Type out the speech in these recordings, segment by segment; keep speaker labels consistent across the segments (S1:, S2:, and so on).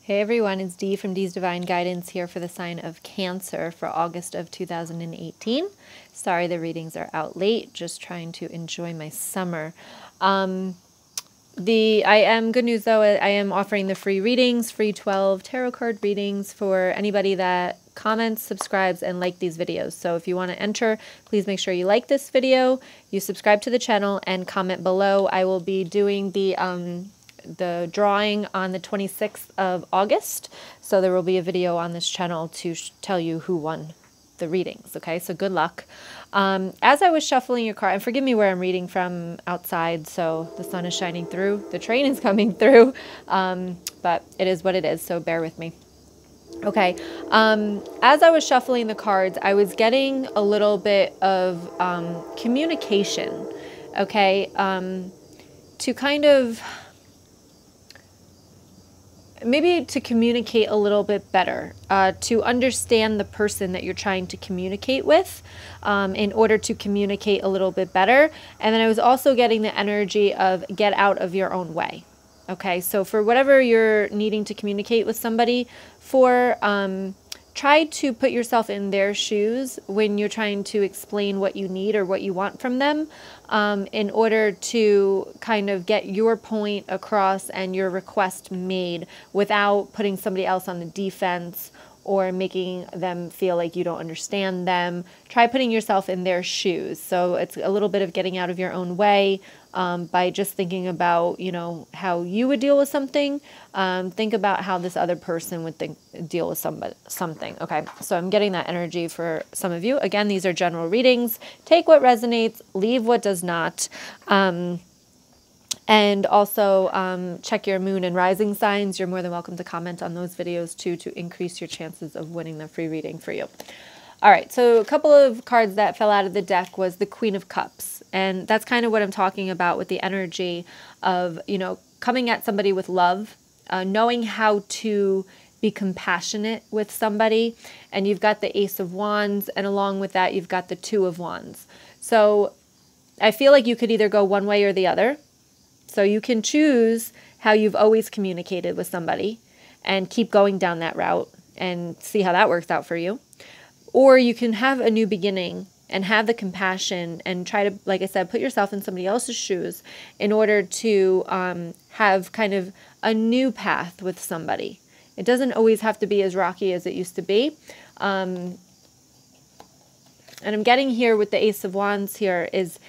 S1: Hey everyone, it's Dee from Dee's Divine Guidance here for the sign of Cancer for August of 2018. Sorry the readings are out late, just trying to enjoy my summer. Good news though, I am offering the free readings, free 12 tarot card readings for anybody that comments, subscribes, and like these videos. So if you want to enter, please make sure you like this video, you subscribe to the channel, and comment below. I will be doing the drawing on the 26th of August. So there will be a video on this channel to tell you who won the readings. Okay, so good luck. As I was shuffling your card, and forgive me where I'm reading from outside, so the sun is shining through, the train is coming through, but it is what it is, so bear with me. Okay, as I was shuffling the cards, I was getting a little bit of communication, okay, to kind of maybe to communicate a little bit better, to understand the person that you're trying to communicate with, in order to communicate a little bit better. And then I was also getting the energy of get out of your own way. Okay, so for whatever you're needing to communicate with somebody for, try to put yourself in their shoes when you're trying to explain what you need or what you want from them, in order to kind of get your point across and your request made without putting somebody else on the defense or making them feel like you don't understand them. Try putting yourself in their shoes. So it's a little bit of getting out of your own way, by just thinking about, you know, how you would deal with something. Think about how this other person would deal with something. Okay, so I'm getting that energy for some of you. Again, these are general readings. Take what resonates, leave what does not. And also check your moon and rising signs. You're more than welcome to comment on those videos too to increase your chances of winning the free reading for you. All right, so a couple of cards that fell out of the deck was the Queen of Cups. And that's kind of what I'm talking about with the energy of, you know, coming at somebody with love, knowing how to be compassionate with somebody. And you've got the Ace of Wands, and along with that, you've got the Two of Wands. So I feel like you could either go one way or the other. So you can choose how you've always communicated with somebody and keep going down that route and see how that works out for you. Or you can have a new beginning and have the compassion and try to, like I said, put yourself in somebody else's shoes in order to have kind of a new path with somebody. It doesn't always have to be as rocky as it used to be. And I'm getting here with the Ace of Wands here is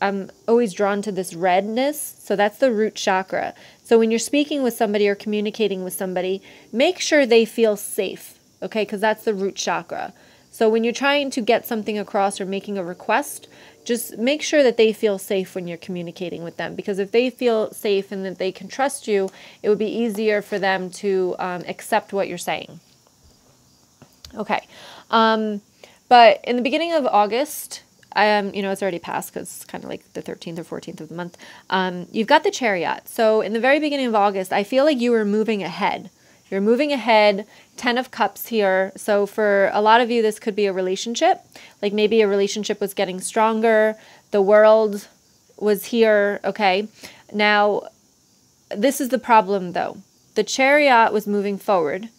S1: I'm always drawn to this redness. So that's the root chakra. So when you're speaking with somebody or communicating with somebody, make sure they feel safe, okay? Because that's the root chakra. So when you're trying to get something across or making a request, just make sure that they feel safe when you're communicating with them. Because if they feel safe and that they can trust you, it would be easier for them to accept what you're saying. Okay. But in the beginning of August, you know, it's already passed because it's kind of like the 13th or 14th of the month. You've got the Chariot. So in the very beginning of August, I feel like you were moving ahead. You're moving ahead. 10 of Cups here. So for a lot of you, this could be a relationship. Like maybe a relationship was getting stronger. The World was here. Okay. Now, this is the problem though. The Chariot was moving forward,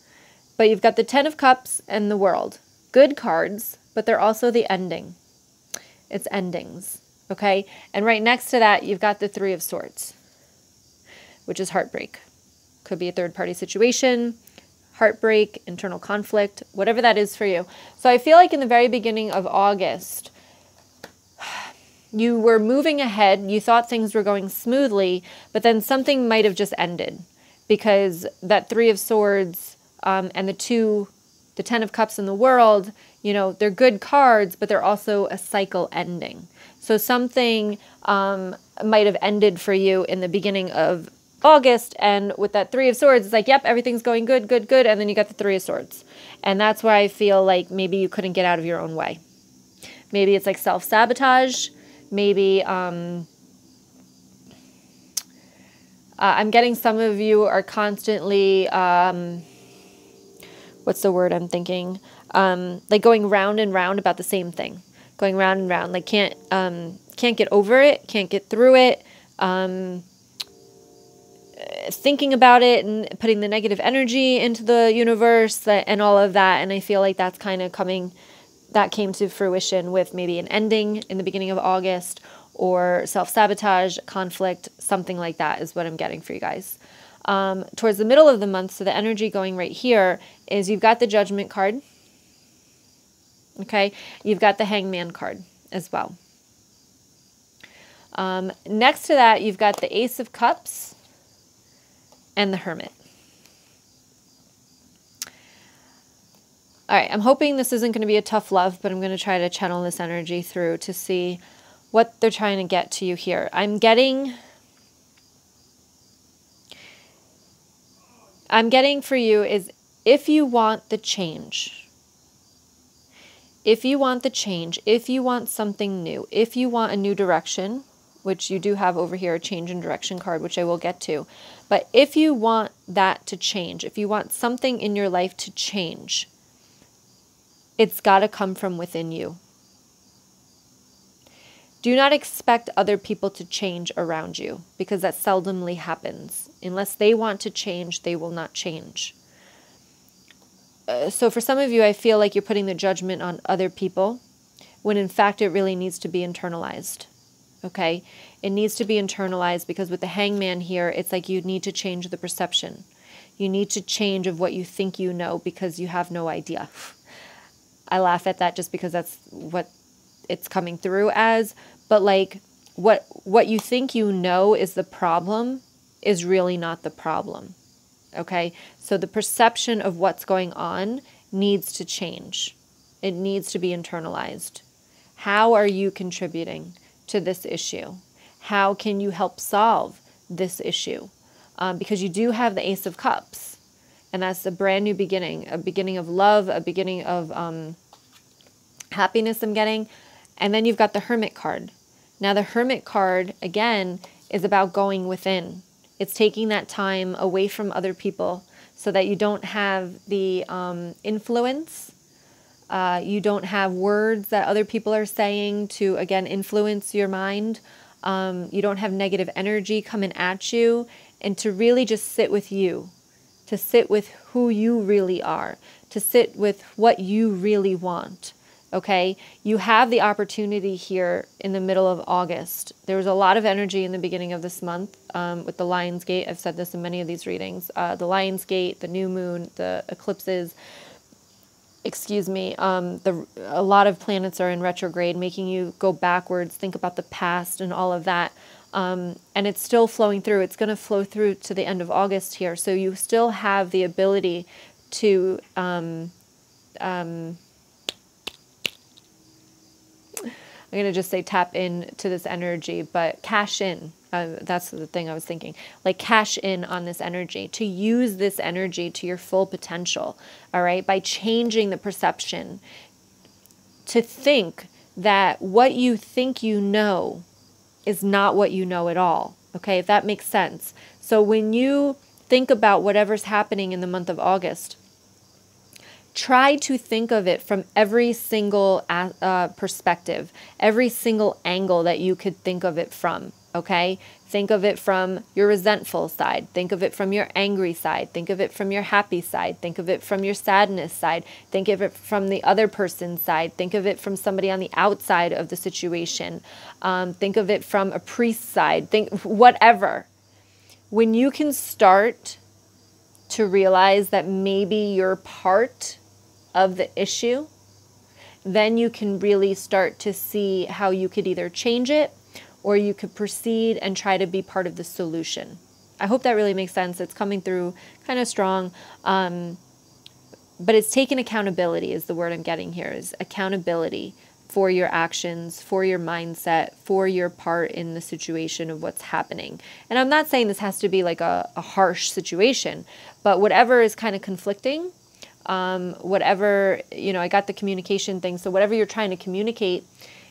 S1: but you've got the 10 of Cups and the World. Good cards, but they're also the ending. It's endings. Okay. And right next to that, you've got the Three of Swords, which is heartbreak. Could be a third-party situation, heartbreak, internal conflict, whatever that is for you. So I feel like in the very beginning of August, you were moving ahead. You thought things were going smoothly, but then something might have just ended because that Three of Swords and the 10 of Cups in the World, you know, they're good cards, but they're also a cycle ending. So something might have ended for you in the beginning of August, and with that Three of Swords, it's like, yep, everything's going good, good, good, and then you got the Three of Swords. And that's where I feel like maybe you couldn't get out of your own way. Maybe it's like self-sabotage. Maybe I'm getting some of you are constantly, what's the word I'm thinking? Like going round and round about the same thing. Going round and round, like can't get over it, can't get through it. thinking about it and putting the negative energy into the universe and all of that. And I feel like that's kind of that came to fruition with maybe an ending in the beginning of August, or self-sabotage, conflict, something like that is what I'm getting for you guys. Towards the middle of the month, so the energy going right here is you've got the Judgment card. Okay, you've got the Hangman card as well. Next to that, you've got the Ace of Cups and the Hermit. All right, I'm hoping this isn't going to be a tough love, but I'm going to try to channel this energy through to see what they're trying to get to you here. I'm getting for you is if you want the change, if you want something new, if you want a new direction, which you do have over here, a change in direction card, which I will get to. But if you want that to change, if you want something in your life to change, it's got to come from within you. Do not expect other people to change around you, because that seldomly happens. Unless they want to change, they will not change. So for some of you, I feel like you're putting the judgment on other people, when in fact it really needs to be internalized. Okay? It needs to be internalized, because with the Hangman here, it's like you need to change the perception. You need to change of what you think you know, because you have no idea. I laugh at that just because that's what it's coming through as. But like what you think you know is the problem is really not the problem. Okay? So the perception of what's going on needs to change. It needs to be internalized. How are you contributing to this issue? How can you help solve this issue? Because you do have the Ace of Cups, and that's a brand new beginning, a beginning of love, a beginning of happiness I'm getting. And then you've got the Hermit card. Now the Hermit card, again, is about going within. It's taking that time away from other people so that you don't have the influence. You don't have words that other people are saying to, again, influence your mind. You don't have negative energy coming at you. And to really just sit with you. To sit with who you really are. To sit with what you really want. Okay, you have the opportunity here in the middle of August. There was a lot of energy in the beginning of this month with the Lion's Gate. I've said this in many of these readings. The Lion's Gate, the new moon, the eclipses, excuse me, a lot of planets are in retrograde, making you go backwards, think about the past and all of that. And it's still flowing through. It's going to flow through to the end of August here. So you still have the ability to... I'm going to just say tap into this energy, but cash in. That's the thing I was thinking. Like cash in on this energy, to use this energy to your full potential, all right? By changing the perception, to think that what you think you know is not what you know at all, okay? If that makes sense. So when you think about whatever's happening in the month of August, try to think of it from every single perspective, every single angle that you could think of it from, okay? Think of it from your resentful side. Think of it from your angry side. Think of it from your happy side. Think of it from your sadness side. Think of it from the other person's side. Think of it from somebody on the outside of the situation. Think of it from a priest's side. Think whatever. When you can start to realize that maybe you're part of the issue, then you can really start to see how you could either change it or you could proceed and try to be part of the solution. I hope that really makes sense. It's coming through kind of strong, but it's taking accountability is the word I'm getting here, is accountability for your actions, for your mindset, for your part in the situation of what's happening. And I'm not saying this has to be like a harsh situation, but whatever is kind of conflicting, whatever, I got the communication thing. So whatever you're trying to communicate,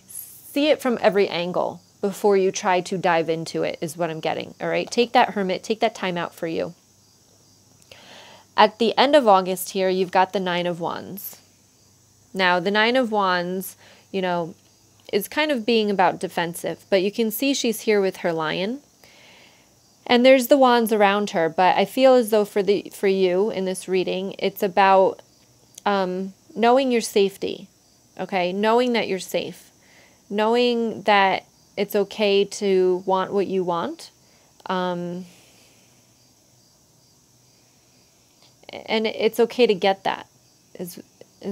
S1: see it from every angle before you try to dive into it is what I'm getting. All right. Take that Hermit, take that time out for you. At the end of August here, you've got the Nine of Wands. Now the Nine of Wands, is kind of being about defensive, but you can see she's here with her lion. And there's the wands around her, but I feel as though for you in this reading, it's about knowing your safety, okay? Knowing that you're safe. Knowing that it's okay to want what you want. And it's okay to get that, is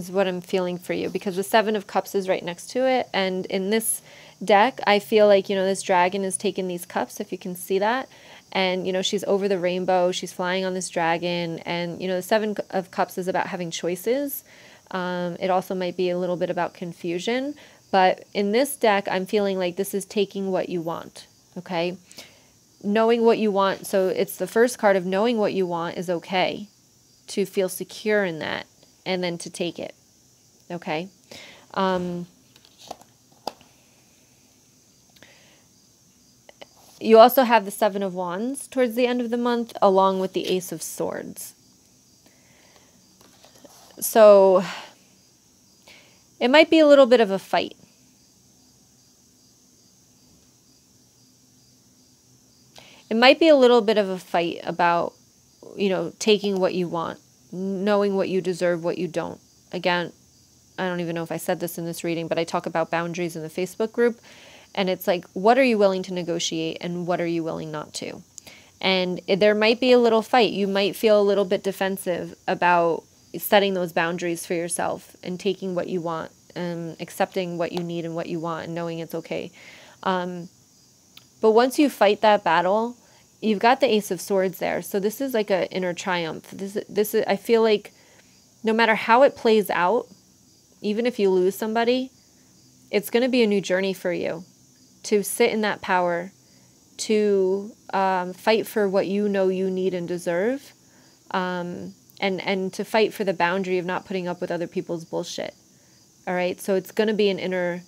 S1: what I'm feeling for you, because the Seven of Cups is right next to it. And in this deck, I feel like, this dragon is taking these cups, if you can see that. And, she's over the rainbow, she's flying on this dragon. And, the Seven of Cups is about having choices. It also might be a little bit about confusion. But in this deck, I'm feeling like this is taking what you want, okay? Knowing what you want. So it's the first card of knowing what you want is okay. To feel secure in that. And then to take it, okay? You also have the Seven of Wands towards the end of the month, along with the Ace of Swords. So it might be a little bit of a fight. It might be a little bit of a fight about, taking what you want, knowing what you deserve, what you don't. Again, I don't even know if I said this in this reading, but I talk about boundaries in the Facebook group. And it's like, what are you willing to negotiate and what are you willing not to? And there might be a little fight. You might feel a little bit defensive about setting those boundaries for yourself and taking what you want and accepting what you need and what you want and knowing it's okay. But once you fight that battle, you've got the Ace of Swords there. So this is like an inner triumph. This is, I feel like no matter how it plays out, even if you lose somebody, it's going to be a new journey for you. To sit in that power, to fight for what you know you need and deserve, and to fight for the boundary of not putting up with other people's bullshit. All right, so it's going to be an inner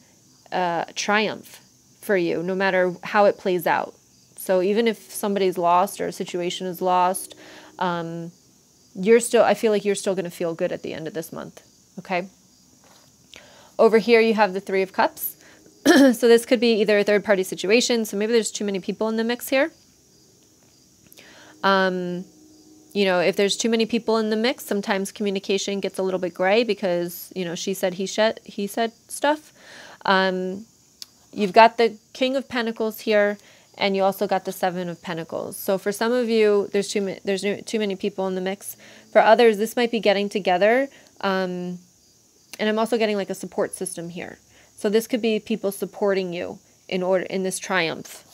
S1: triumph for you, no matter how it plays out. So even if somebody's lost or a situation is lost, I feel like you're still going to feel good at the end of this month. Okay. Over here you have the Three of Cups. So this could be either a third-party situation. So maybe there's too many people in the mix here. If there's too many people in the mix, sometimes communication gets a little bit gray because, she said, he said stuff. You've got the King of Pentacles here, and you also got the Seven of Pentacles. So for some of you, there's too many people in the mix. For others, this might be getting together. And I'm also getting like a support system here. So this could be people supporting you in this triumph.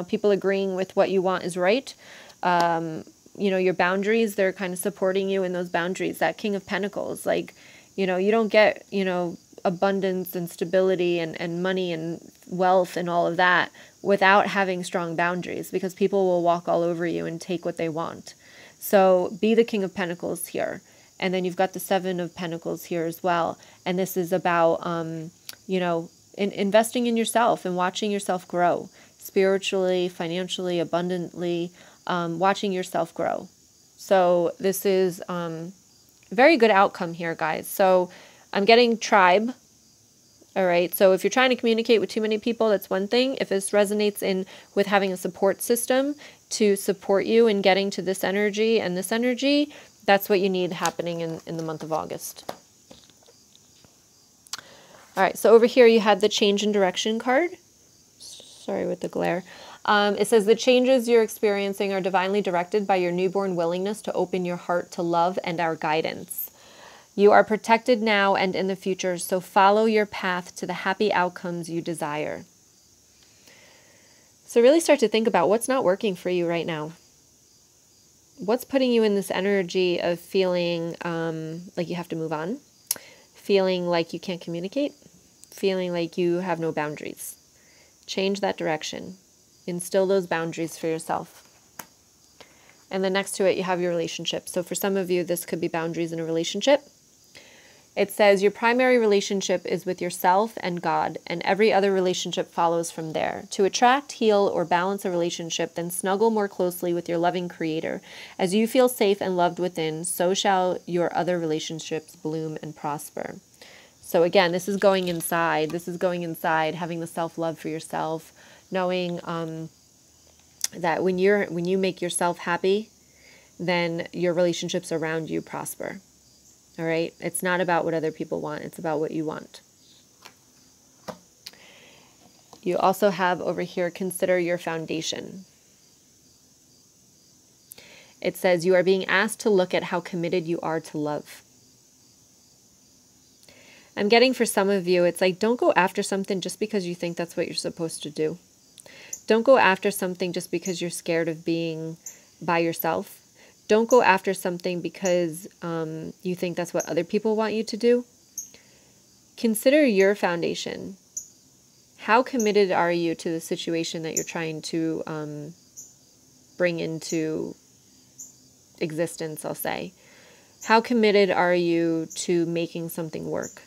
S1: People agreeing with what you want is right. Your boundaries, they're kind of supporting you in those boundaries. That King of Pentacles, like, you don't get, abundance and stability and money and wealth and all of that without having strong boundaries, because people will walk all over you and take what they want. So be the King of Pentacles here. And then you've got the Seven of Pentacles here as well. And this is about, investing in yourself and watching yourself grow spiritually, financially, abundantly, watching yourself grow. So this is very good outcome here, guys. So I'm getting tribe. All right. So if you're trying to communicate with too many people, that's one thing. If this resonates with having a support system to support you in getting to this energy and this energy, that's what you need happening in the month of August. All right, so over here you had the change in direction card. Sorry with the glare. It says the changes you're experiencing are divinely directed by your newborn willingness to open your heart to love and our guidance. You are protected now and in the future, so follow your path to the happy outcomes you desire. So really start to think about what's not working for you right now. What's putting you in this energy of feeling like you have to move on, feeling like you can't communicate, feeling like you have no boundaries. Change that direction. Instill those boundaries for yourself. And then next to it, you have your relationship. So for some of you, this could be boundaries in a relationship. It says your primary relationship is with yourself and God, and every other relationship follows from there. To attract, heal, or balance a relationship, then snuggle more closely with your loving Creator. As you feel safe and loved within, so shall your other relationships bloom and prosper. So again, this is going inside. This is going inside, having the self-love for yourself, knowing that when you make yourself happy, then your relationships around you prosper. All right? It's not about what other people want. It's about what you want. You also have over here, consider your foundation. It says you are being asked to look at how committed you are to love. I'm getting for some of you, it's like, don't go after something just because you think that's what you're supposed to do. Don't go after something just because you're scared of being by yourself. Don't go after something because you think that's what other people want you to do. Consider your foundation. How committed are you to the situation that you're trying to bring into existence, I'll say? How committed are you to making something work?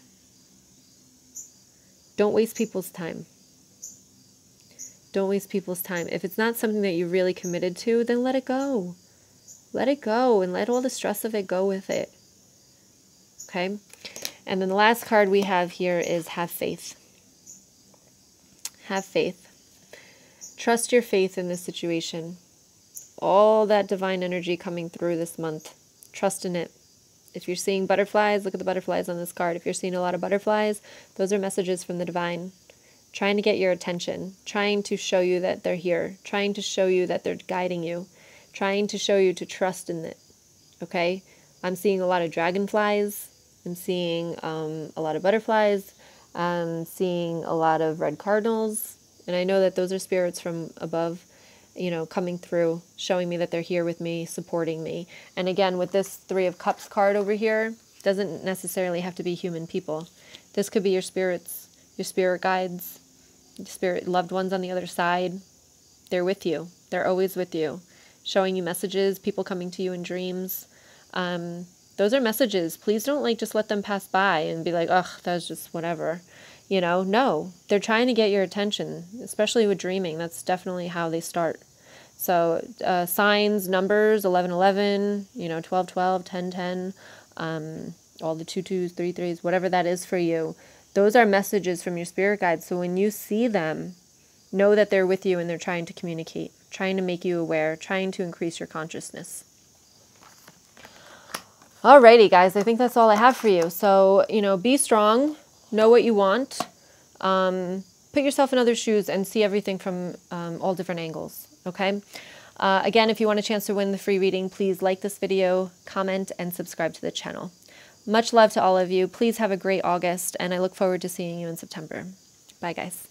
S1: Don't waste people's time. Don't waste people's time. If it's not something that you're really committed to, then let it go. Let it go and let all the stress of it go with it. Okay? And then the last card we have here is have faith. Have faith. Trust your faith in this situation. All that divine energy coming through this month. Trust in it. If you're seeing butterflies, look at the butterflies on this card. If you're seeing a lot of butterflies, those are messages from the divine. Trying to get your attention. Trying to show you that they're here. Trying to show you that they're guiding you. Trying to show you to trust in it. Okay? I'm seeing a lot of dragonflies. I'm seeing a lot of butterflies. I'm seeing a lot of red cardinals. And I know that those are spirits from above, you know, coming through, showing me that they're here with me, supporting me. And again, with this Three of Cups card over here, doesn't necessarily have to be human people. This could be your spirits, your spirit guides, your spirit loved ones on the other side. They're with you. They're always with you, showing you messages, people coming to you in dreams. Those are messages. Please don't just let them pass by and be like, ugh, that was just whatever. You know, no, they're trying to get your attention, especially with dreaming. That's definitely how they start. So signs, numbers, 1111, 1212, 1010, all the 22s, 33s, whatever that is for you. Those are messages from your spirit guides. So when you see them, know that they're with you and they're trying to communicate, trying to make you aware, trying to increase your consciousness. Alrighty, guys, I think that's all I have for you. So, be strong, know what you want, put yourself in other shoes and see everything from all different angles, okay? Again, if you want a chance to win the free reading, please like this video, comment, and subscribe to the channel. Much love to all of you. Please have a great August, and I look forward to seeing you in September. Bye, guys.